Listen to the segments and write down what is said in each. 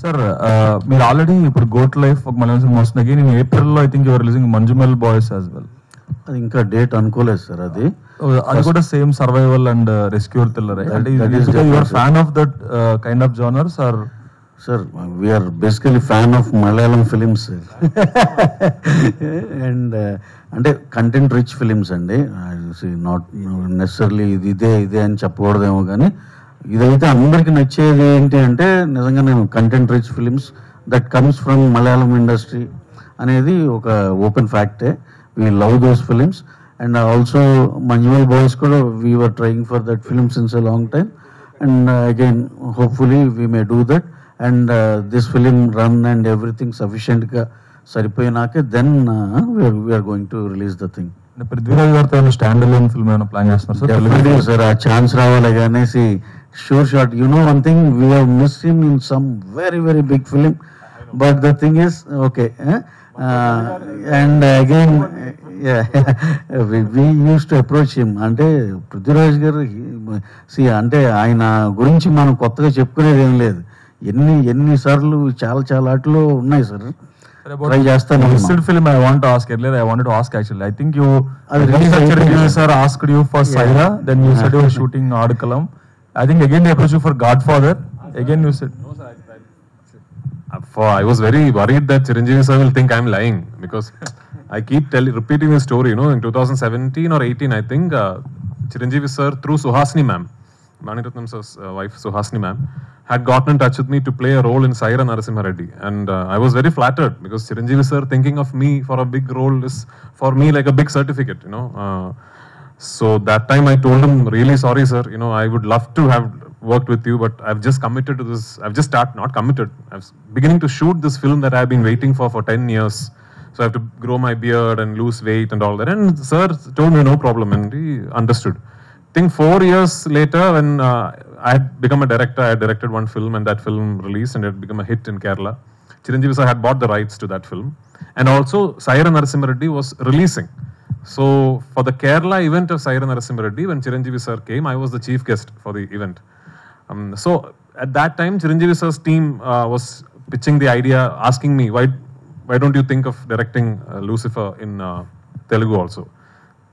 Sir, మీరు already ఇప్పుడు Goat Life ఒక మలయాళం సినిమా వస్తుంది. అగైన్ ఇన్ ఏప్రిల్ లో I think your releasing Manjummel Boys as well. అది ఇంకా డేట్ అనుకోలేదు సార్. అది కూడా same survival and rescue thriller. అంటే your fan of that kind of genres are? Sir we're basically fan of Malayalam films and అంటే content rich films అండి. Not necessarily ఇదే అని చెప్పకూడదేమో, కానీ ఇదైతే అందరికి నచ్చేది ఏంటి అంటే నిజంగా నేను content rich films that comes from Malayalam industry అనేది ఒక ఓపెన్ ఫ్యాక్టే. We love those films and also Manjummel Boys కూడా we were trying for that film since a long time and again hopefully we may do that and this film run and everything సఫిషియెంట్గా సరిపోయినాకే then we're going to release the thing. Prithviraj గారితో stand alone film ఏమైనా plan చేస్తున్నారు సార్? ఆ chance రావాలి అనేసి sure shot. You know one thing, we have missed him in some very big film, but the thing is okay, and again we used to approach him. అంటే పృథ్వీరాజ్ గారు అంటే ఆయన గురించి మనం కొత్తగా చెప్పుకునేది ఏం లేదు. ఎన్నిసార్లు చాలా ఆటలు ఉన్నాయి సార్. ట్రై చేస్తాను. film I want to ask earlier, I wanted to ask actually. I think you sir asked you for Saira, then you said you were shooting Adkalam. I think again they approached you for Godfather. Again you said no sir. I was very worried that Chiranjeevi sir will think I'm lying because I keep repeating the story. You know, in 2017 or 18, I think Chiranjeevi sir through Suhasini ma'am, Mani Ratnam sir's wife Suhasini ma'am, had gotten in touch with me to play a role in Saira Narasimha Reddy, and I was very flattered because Chiranjeevi sir thinking of me for a big role is for me like a big certificate. You know. So that time I told him, really sorry sir, you know, I would love to have worked with you, but I've just committed to this. I've just not committed. I'm beginning to shoot this film that I've been waiting for 10 years. So I have to grow my beard and lose weight and all that. And sir told me no problem and he understood. I think 4 years later when I had become a director, I had directed one film and that film released and it had become a hit in Kerala. Chiranjeevi sir had bought the rights to that film. And also Saira Narasimha Reddy was releasing. So for the Kerala event of Saira Narasimha Reddy, when Chiranjeevi sir came, I was the chief guest for the event. So at that time, Chiranjeevi sir's team was pitching the idea, asking me, why don't you think of directing Lucifer in Telugu also?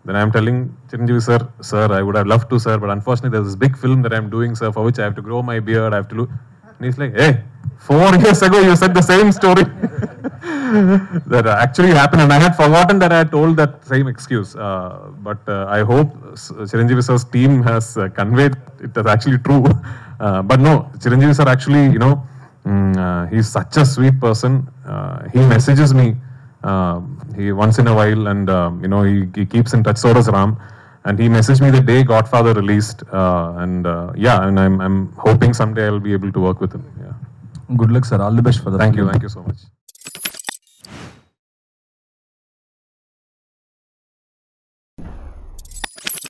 Then I am telling Chiranjeevi sir, I would have loved to sir, but unfortunately there's this big film that I am doing sir, for which I have to grow my beard, I have to look. And he's like, hey, 4 years ago you said the same story. That actually happened and I had forgotten that I had told that same excuse. But I hope Chiranjeevi sir's team has conveyed it as actually true. But no, Chiranjeevi sir actually, you know, he's such a sweet person. He messages me he once in a while and you know, he keeps in touch. So does Ram. And he messaged me the day Godfather released. And yeah, and I'm hoping someday I'll be able to work with him. Yeah. Good luck sir. All the best for that. Thank you so much.